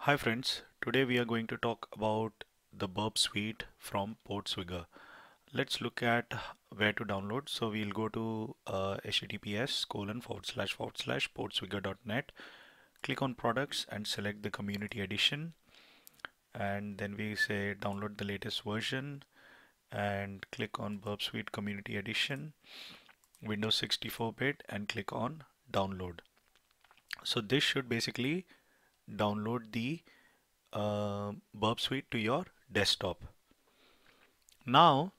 Hi friends, today we are going to talk about the Burp Suite from Portswigger. Let's look at where to download. So we'll go to https://portswigger.net, click on products and select the community edition, and then we say download the latest version and click on Burp Suite Community Edition, Windows 64-bit, and click on download. So this should basically download the Burp Suite to your desktop. Now,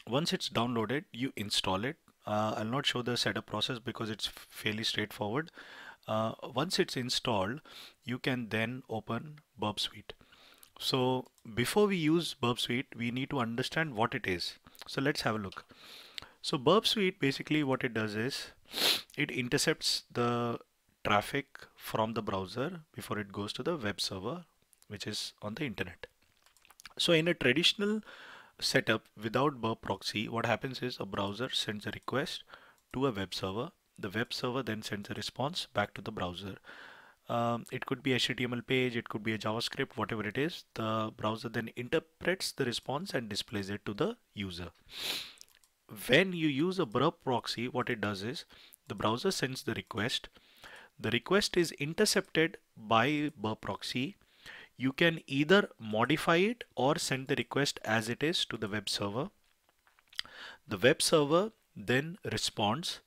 once it's downloaded, you install it. I'll not show the setup process because it's fairly straightforward. Once it's installed, you can then open Burp Suite. So before we use Burp Suite, we need to understand what it is. So let's have a look. So Burp Suite, basically what it does is it intercepts the traffic from the browser before it goes to the web server, which is on the internet. So in a traditional setup without Burp proxy, what happens is a browser sends a request to a web server. The web server then sends a response back to the browser. It could be HTML page, it could be a JavaScript, whatever it is. The browser then interprets the response and displays it to the user. When you use a Burp proxy, what it does is the browser sends the request. The request is intercepted by Burp proxy. You can either modify it or send the request as it is to the web server. The web server then responds.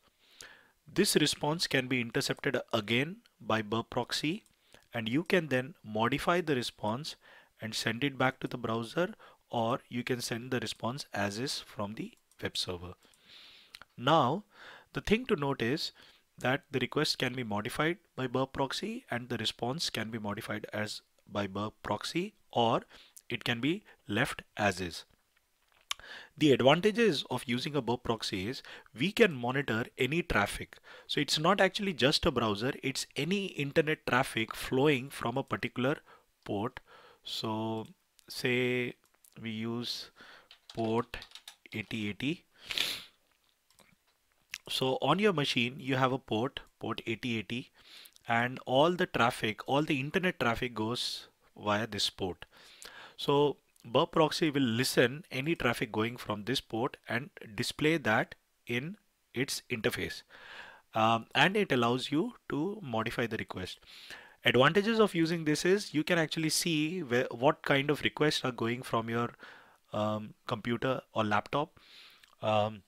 This response can be intercepted again by Burp proxy, and you can then modify the response and send it back to the browser, or you can send the response as is from the web server. Now, the thing to note is that the request can be modified by Burp proxy and the response can be modified as by Burp proxy, or it can be left as is. The advantages of using a Burp proxy is we can monitor any traffic. So it's not actually just a browser, it's any internet traffic flowing from a particular port. So say we use port 8080. So on your machine, you have a port 8080, and all the traffic, all the internet traffic goes via this port. So Burp proxy will listen any traffic going from this port and display that in its interface. And it allows you to modify the request. Advantages of using this is you can actually see what kind of requests are going from your computer or laptop. Um,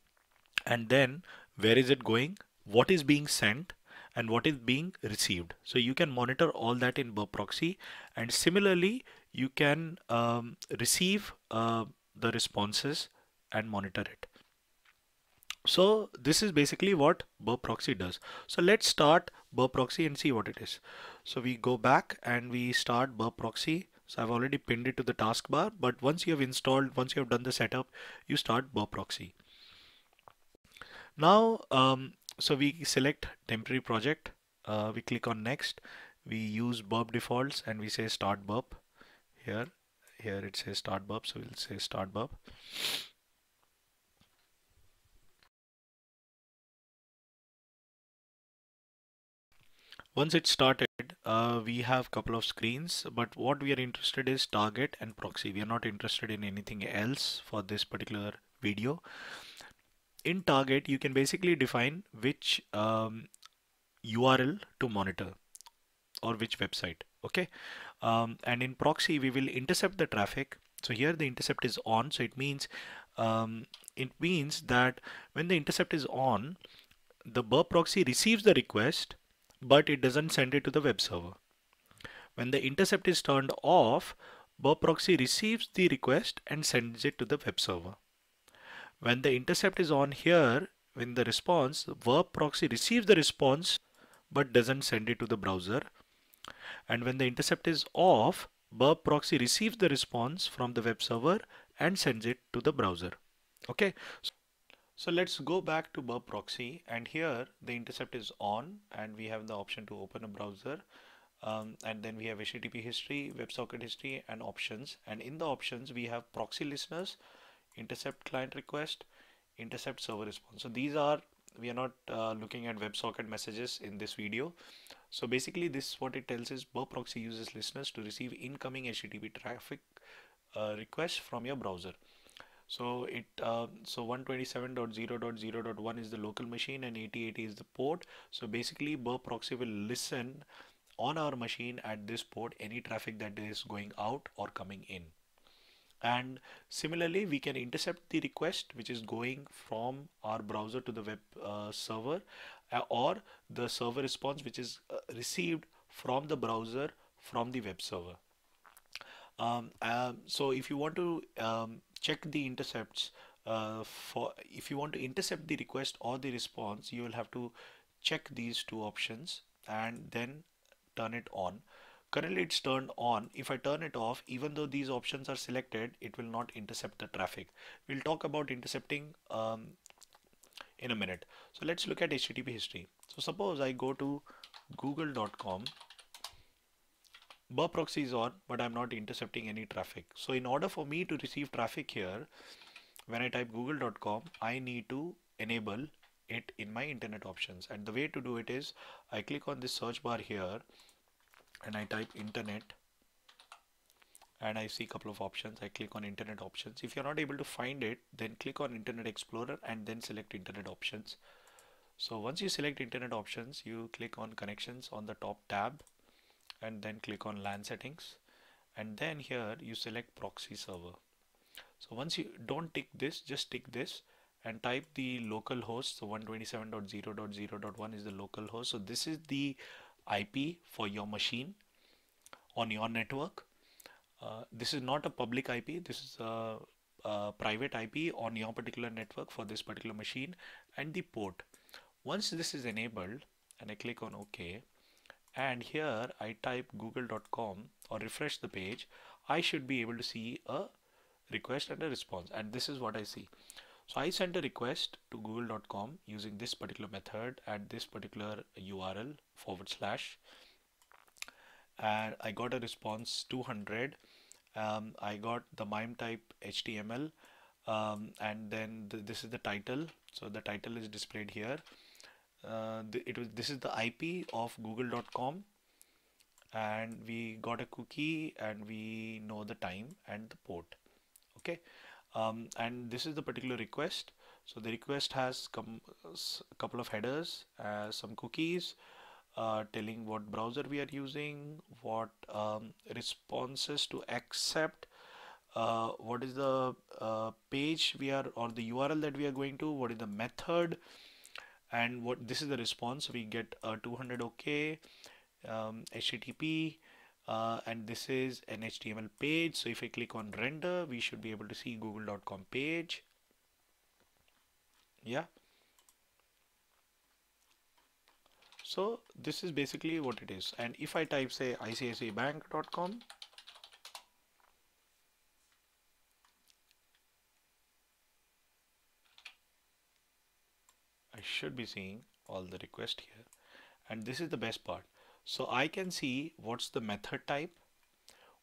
and then where is it going, what is being sent, and what is being received. So you can monitor all that in Burp proxy, and similarly you can receive the responses and monitor it. So this is basically what Burp proxy does. So let's start Burp proxy and see what it is. So we go back and we start Burp proxy. So I've already pinned it to the taskbar, but once you have installed, once you have done the setup, you start Burp proxy. Now, so we select temporary project, we click on next, we use burp defaults and we say start burp. Here it says start burp, so we'll say start burp. Once it's started, we have a couple of screens, but what we are interested is target and proxy. We are not interested in anything else for this particular video. In target, you can basically define which URL to monitor or which website. Okay. And in proxy we will intercept the traffic. So here the intercept is on, so it means that when the intercept is on, the Burp proxy receives the request but it doesn't send it to the web server. When the intercept is turned off, Burp proxy receives the request and sends it to the web server. When the intercept is on here, when the response, Burp proxy receives the response but doesn't send it to the browser. And when the intercept is off, Burp proxy receives the response from the web server and sends it to the browser. Okay, so let's go back to Burp proxy, and here the intercept is on and we have the option to open a browser. And then we have HTTP history, WebSocket history, and options. And in the options, we have proxy listeners, intercept client request, intercept server response. So these are, we are not looking at WebSocket messages in this video. So basically this what it tells is Burp proxy uses listeners to receive incoming HTTP traffic requests from your browser. So it so 127.0.0.1 is the local machine and 8080 is the port. So basically Burp proxy will listen on our machine at this port any traffic that is going out or coming in. And similarly, we can intercept the request which is going from our browser to the web server, or the server response which is received from the browser from the web server. So if you want to check the intercepts for if you want to intercept the request or the response, you will have to check these two options and then turn it on. Currently it's turned on. If I turn it off, even though these options are selected, it will not intercept the traffic. We'll talk about intercepting in a minute. So let's look at HTTP history. So suppose I go to google.com. Burp proxy is on, but I'm not intercepting any traffic. So in order for me to receive traffic here, when I type google.com, I need to enable it in my internet options. And the way to do it is I click on this search bar here and I type internet and I see a couple of options. I click on internet options. If you're not able to find it, then click on Internet Explorer and then select internet options. So once you select internet options, you click on connections on the top tab and then click on LAN settings, and then here you select proxy server. So once you don't tick this, just tick this and type the local host. So 127.0.0.1 is the local host. So this is the IP for your machine on your network. This is not a public IP. This is a private IP on your particular network for this particular machine, and the port. Once this is enabled and I click on OK, and here I type google.com or refresh the page, I should be able to see a request and a response, and this is what I see. So I sent a request to google.com using this particular method at this particular URL /, and I got a response 200. I got the MIME type HTML, and then this is the title. So the title is displayed here. This is the IP of google.com, and we got a cookie and we know the time and the port. Okay, and this is the particular request. So the request has a couple of headers, some cookies, telling what browser we are using, what responses to accept, what is the page we are, or the URL that we are going to, what is the method, and what this is the response. We get 200 OK, HTTP, and this is an HTML page. So if I click on render, we should be able to see google.com page. Yeah. So this is basically what it is. And if I type say icicibank.com, I should be seeing all the request here. And this is the best part. So I can see what's the method type,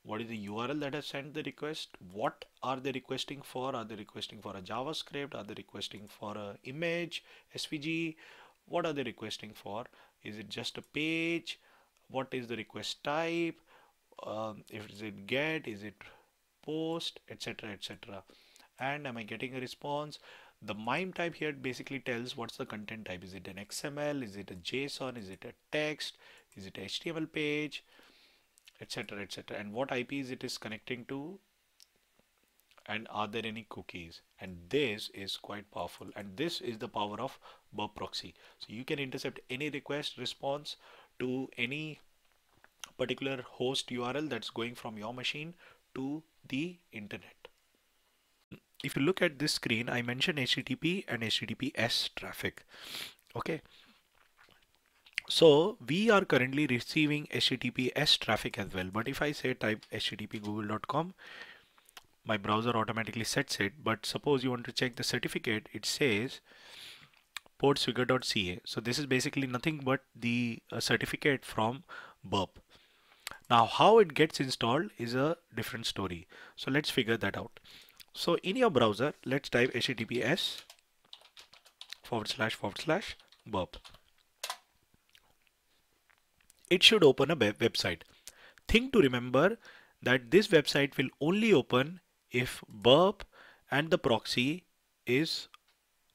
what is the URL that has sent the request, what are they requesting for, are they requesting for a JavaScript, are they requesting for a image, SVG, what are they requesting for, is it just a page, what is the request type, if is it get, is it post, etc, etc, and am I getting a response. The MIME type here basically tells what's the content type. Is it an XML, is it a JSON, is it a text, is it a HTML page, etc, etc, and what IPs it is connecting to, and are there any cookies. And this is quite powerful, and this is the power of Burp proxy. So you can intercept any request response to any particular host URL that's going from your machine to the internet. If you look at this screen, I mentioned HTTP and HTTPS traffic. Okay, so we are currently receiving HTTPS traffic as well, but if I say type http google.com, my browser automatically sets it. But suppose you want to check the certificate, it says portsfigure.ca. So this is basically nothing but the certificate from Burp. Now how it gets installed is a different story. So let's figure that out. So in your browser, let's type https // burp. it should open a website. Thing to remember that this website will only open if burp and the proxy is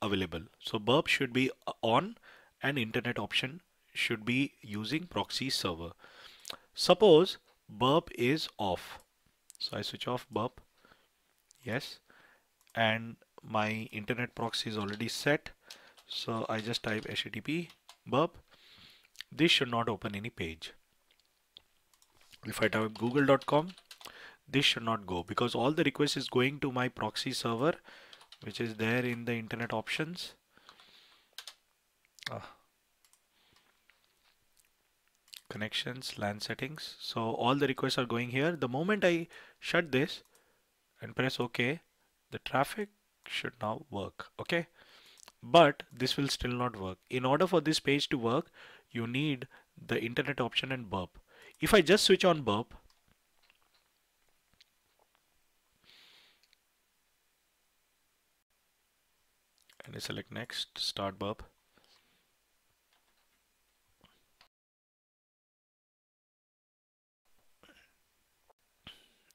available. So burp should be on and internet option should be using proxy server. Suppose burp is off. So I switch off burp. Yes. And my internet proxy is already set. So I just type HTTP burp. This should not open any page. If I type google.com, this should not go because all the request is going to my proxy server, which is there in the internet options. Connections, LAN settings. So all the requests are going here. The moment I shut this and press OK, the traffic should now work. Okay. But this will still not work. In order for this page to work, you need the internet option and burp. If I just switch on burp, and I select next, start burp.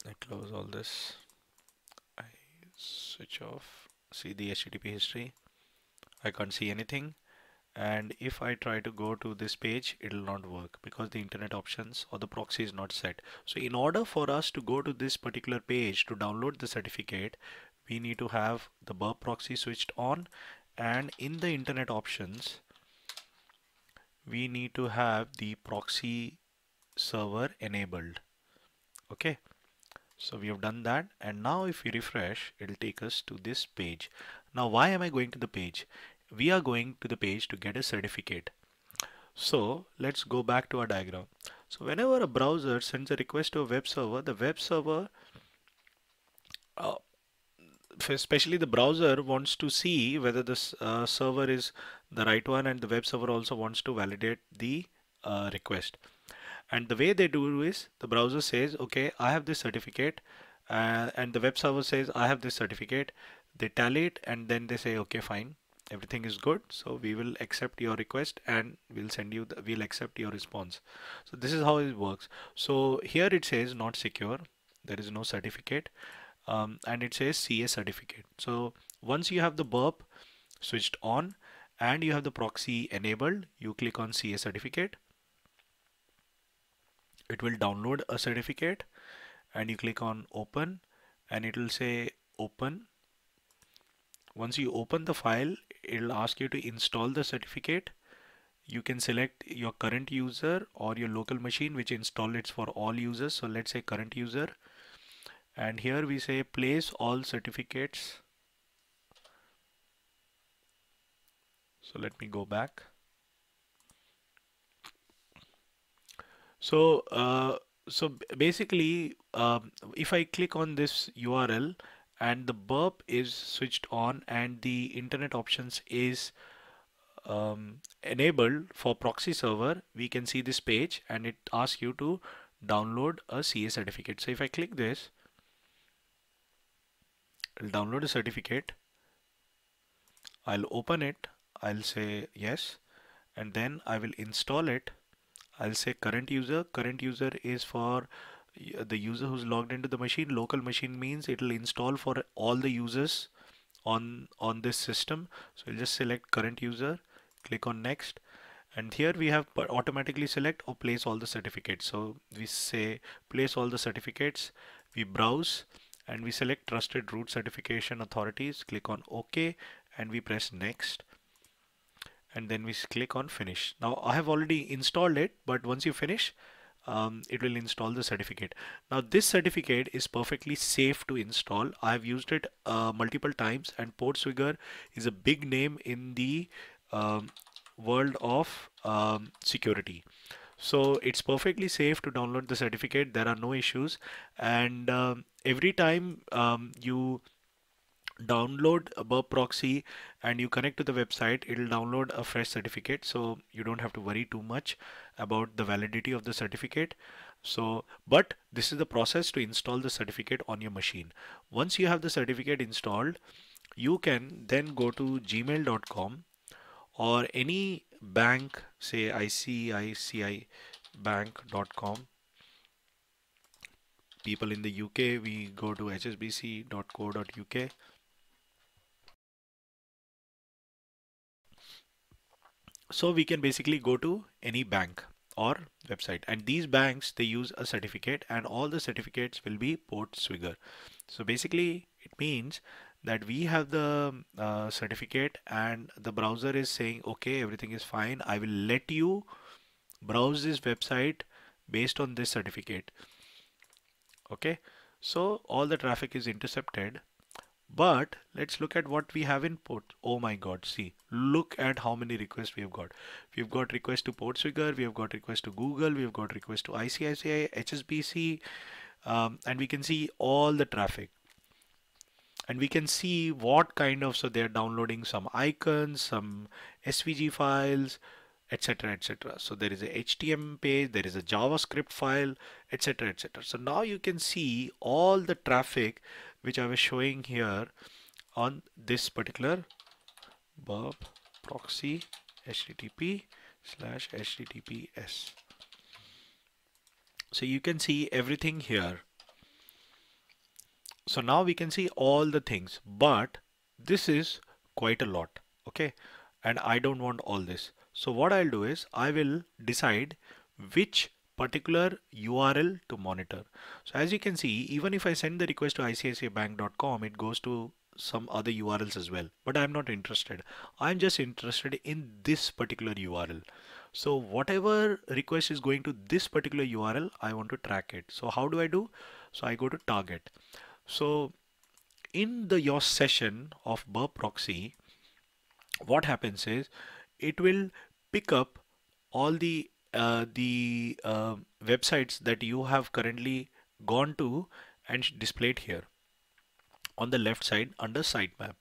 I close all this. I switch off. See the HTTP history. I can't see anything. And if I try to go to this page, it will not work because the internet options or the proxy is not set. So in order for us to go to this particular page to download the certificate, we need to have the burp proxy switched on, and in the internet options we need to have the proxy server enabled. Okay, so we have done that, and now if we refresh, it'll take us to this page. Now why am I going to the page? We are going to the page to get a certificate. So let's go back to our diagram. So whenever a browser sends a request to a web server, the web server, especially the browser, wants to see whether this server is the right one, and the web server also wants to validate the request. And the way they do is the browser says, okay, I have this certificate, and the web server says, I have this certificate. They tally it and then they say, okay, fine, everything is good. So we will accept your request and we'll send you, we'll accept your response. So this is how it works. So here it says not secure. There is no certificate. And it says CA certificate. So once you have the burp switched on and you have the proxy enabled, you click on CA certificate. It will download a certificate and you click on open and it will say open. Once you open the file, it will ask you to install the certificate. You can select your current user or your local machine which install it for all users. So let's say current user, and here we say place all certificates. So let me go back. So basically, if I click on this URL and the burp is switched on and the internet options is enabled for proxy server, we can see this page and it asks you to download a CA certificate. So if I click this, I'll download a certificate. I'll open it. I'll say yes, and then I will install it. I'll say current user. Current user is for the user who's logged into the machine. Local machine means it will install for all the users on this system. So we'll just select current user, click on next, and here we have automatically select or place all the certificates. So we say place all the certificates, we browse and we select trusted root certification authorities, click on OK, and we press next, and then we click on finish. Now I have already installed it, but once you finish, it will install the certificate. Now this certificate is perfectly safe to install. I've used it multiple times, and Portswigger is a big name in the world of security. So it's perfectly safe to download the certificate. There are no issues, and every time you download a burp proxy and you connect to the website, it'll download a fresh certificate, so you don't have to worry too much about the validity of the certificate. So but this is the process to install the certificate on your machine. Once you have the certificate installed, you can then go to gmail.com or any bank, say ICICI hsbcbank.com. People in the UK, we go to hsbc.co.uk. So we can basically go to any bank or website, and these banks, they use a certificate, and all the certificates will be Portswigger. So basically it means that we have the certificate, and the browser is saying, okay, everything is fine, I will let you browse this website based on this certificate. Okay, so all the traffic is intercepted. But let's look at what we have in port. Oh my God, see, look at how many requests we have got. We've got requests to Portswigger, we have got requests to Google, we have got requests to ICICI, HSBC, and we can see all the traffic. And we can see what kind of, so they're downloading some icons, some SVG files, etc, etc. So there is a HTML page, there is a JavaScript file, etc, etc. So now you can see all the traffic which I was showing here on this particular burp proxy http/https. So you can see everything here. So now we can see all the things, but this is quite a lot, okay? And I don't want all this. So what I'll do is I will decide which particular URL to monitor. So as you can see, even if I send the request to icicibank.com, it goes to some other URLs as well, but I'm not interested. I'm just interested in this particular URL. So whatever request is going to this particular URL, I want to track it. So how do I do? So I go to target. So in the your session of burp proxy, what happens is it will pick up all the websites that you have currently gone to and displayed here on the left side under sitemap.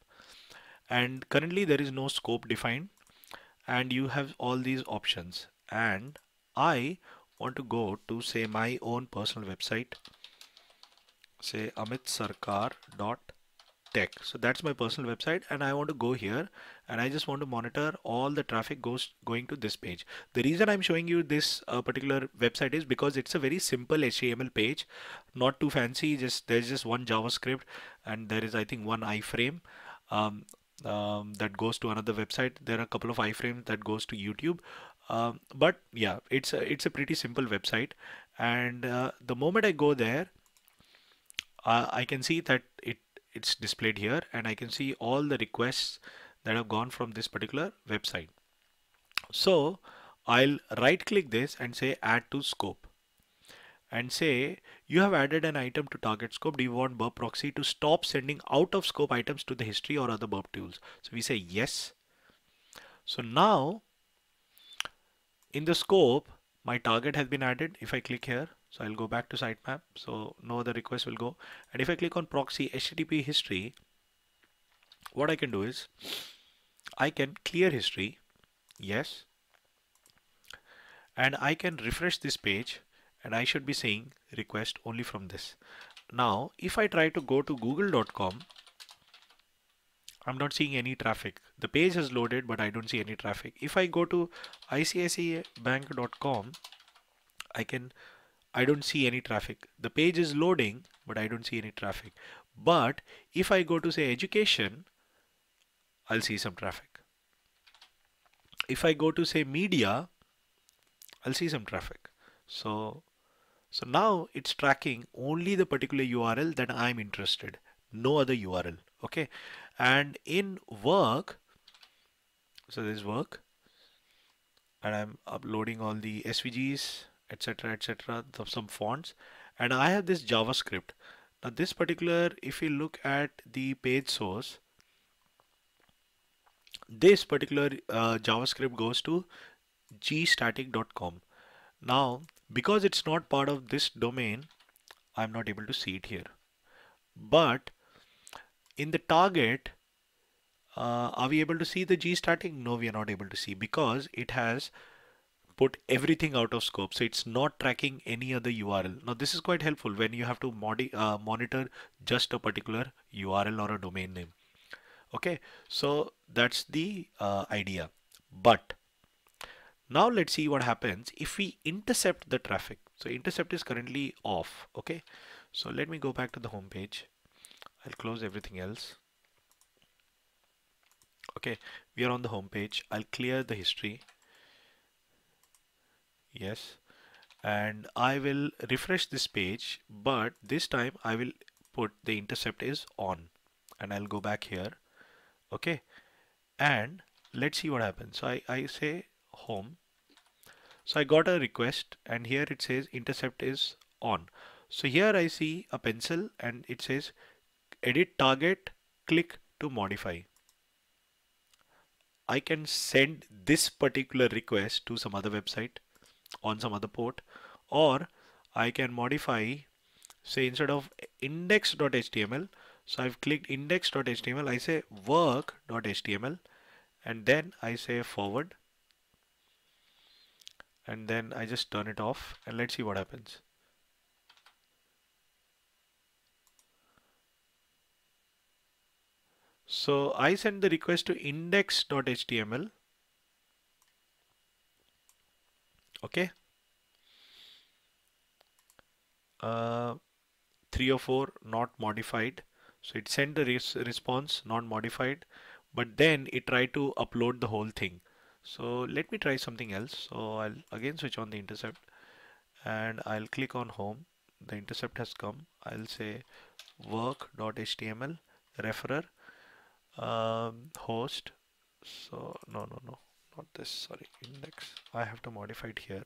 And currently there is no scope defined, and you have all these options. And I want to go to, say, my own personal website, say amitsarkar.tech. So that's my personal website, and I want to go here, and I just want to monitor all the traffic going to this page. The reason I'm showing you this particular website is because it's a very simple HTML page, not too fancy. There's just one JavaScript, and there is, I think, one iframe that goes to another website. There are a couple of iframes that goes to YouTube. But yeah, it's a pretty simple website, and the moment I go there, I can see that it's displayed here, and I can see all the requests that have gone from this particular website. So I'll right click this and say add to scope, and say you have added an item to target scope. Do you want burp proxy to stop sending out of scope items to the history or other burp tools? So we say yes. So now in the scope, my target has been added. If I click here, so I'll go back to sitemap, so no other request will go. And if I click on proxy HTTP history, what I can do is I can clear history, yes, and I can refresh this page, and I should be seeing request only from this. Now if I try to go to google.com, I'm not seeing any traffic. The page has loaded, but I don't see any traffic. If I go to icicibank.com, I don't see any traffic. The page is loading, but I don't see any traffic. But if I go to, say, education, I'll see some traffic. If I go to, say, media, I'll see some traffic. So now it's tracking only the particular URL that I'm interested, no other URL. Okay. And in work, so there's work, and I'm uploading all the SVGs, etc, etc, some fonts, and I have this JavaScript. Now this particular, if you look at the page source, this particular JavaScript goes to gstatic.com. Now because it's not part of this domain, I'm not able to see it here. But in the target, are we able to see the gstatic? No, we are not able to see, because it has put everything out of scope. So it's not tracking any other URL. Now this is quite helpful when you have to monitor just a particular URL or a domain name. Okay, so that's the idea. But Now let's see what happens if we intercept the traffic. So intercept is currently off. Okay, so let me go back to the home page. I'll close everything else. Okay, we are on the home page. I'll clear the history. Yes, and I will refresh this page, but this time I will put the intercept is on, and I'll go back here. Okay, and let's see what happens. So I say home. So I got a request, and here it says intercept is on. So here I see a pencil and it says edit target, click to modify. I can send this particular request to some other website on some other port, or I can modify, say instead of index.html, so I've clicked index.html, I say work.html, and then I say forward, and then I just turn it off, and let's see what happens. So I send the request to index.html. Okay. 304 not modified. So it sent the response not modified, but then it tried to upload the whole thing. So let me try something else. So I'll again switch on the intercept and I'll click on home. The intercept has come. I'll say work.html referrer host. So no, not this. Sorry, index. I have to modify it here.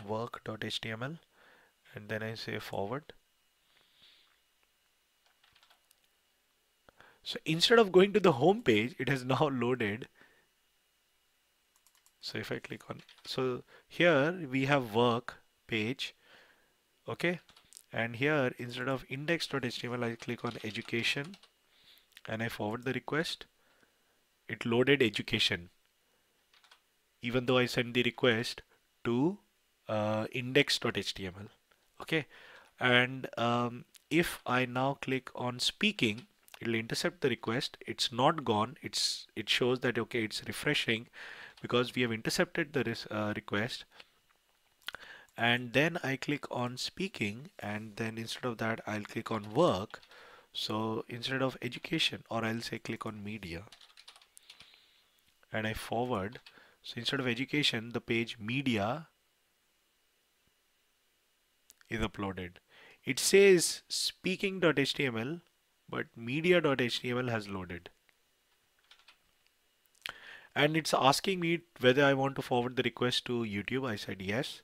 Work.html, and then I say forward. So instead of going to the home page, it has now loaded. So if I click on, so here we have work page. Okay. And here instead of index.html, I click on education and I forward the request. It loaded education, even though I sent the request to index.html. Okay. And if I now click on speaking, it'll intercept the request. It's not gone. It shows that okay, it's refreshing because we have intercepted the request. And then I click on speaking, and then instead of that I'll click on work. So instead of education, or I'll say click on media, and I forward. So instead of education, the page media is uploaded. It says speaking.html, but media.html has loaded. And it's asking me whether I want to forward the request to YouTube. I said yes,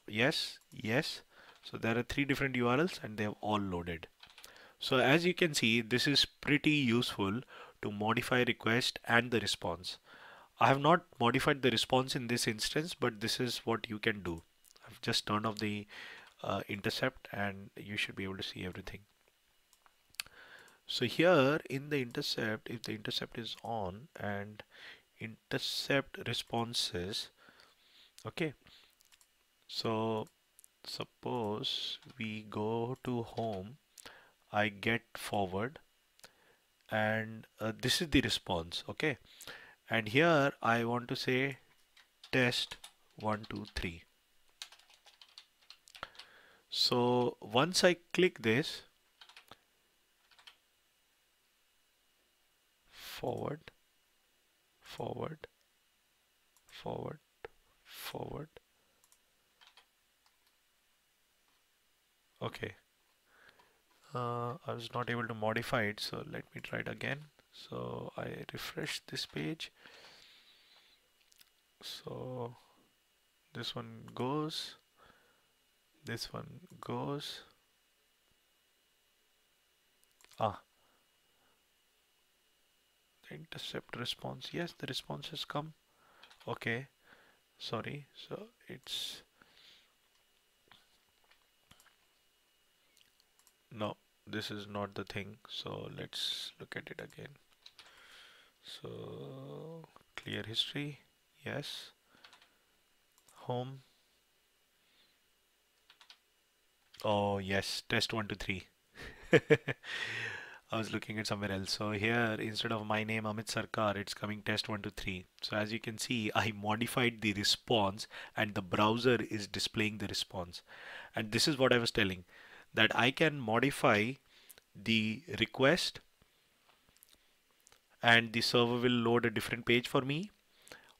yes. So there are 3 different URLs and they have all loaded. So as you can see, this is pretty useful to modify request and the response. I have not modified the response in this instance, but this is what you can do. I've just turned off the intercept and you should be able to see everything. So here in the intercept, if the intercept is on and intercept responses, okay, so suppose we go to home, I get forward, and this is the response. Okay, and here I want to say test 1 2 3. So once I click this, forward, forward, forward, forward. Okay, I was not able to modify it, so let me try it again. So I refresh this page. So this one goes, this one goes. Ah, the intercept response. Yes, the response has come. Okay, sorry. So it's no, this is not the thing. So let's look at it again. So clear history. Yes. Home. Oh yes, test 1 2 3. I was looking at somewhere else. So here, instead of my name Amit Sarkar, it's coming test 123. So as you can see, I modified the response and the browser is displaying the response. And this is what I was telling, that I can modify the request and the server will load a different page for me,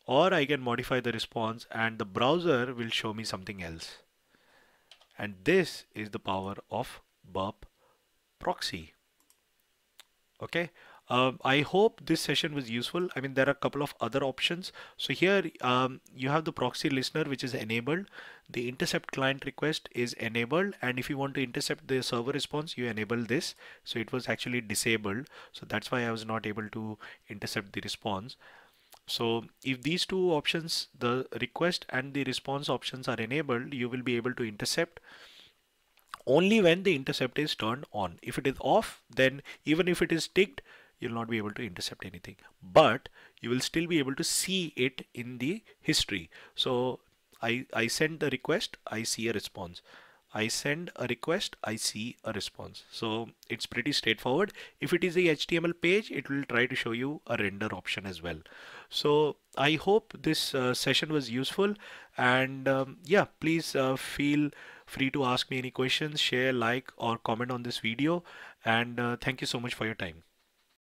or I can modify the response and the browser will show me something else. And this is the power of Burp Proxy. Okay. I hope this session was useful. I mean, there are a couple of other options. So here you have the proxy listener, which is enabled. The intercept client request is enabled. And if you want to intercept the server response, you enable this. So it was actually disabled. So that's why I was not able to intercept the response. So if these two options, the request and the response options are enabled, you will be able to intercept only when the intercept is turned on. If it is off, then even if it is ticked, you'll not be able to intercept anything, but you will still be able to see it in the history. So I send the request, I see a response. I send a request, I see a response. So it's pretty straightforward. If it is a HTML page, it will try to show you a render option as well. So I hope this session was useful, and yeah, please feel free to ask me any questions, share, like, or comment on this video, and thank you so much for your time.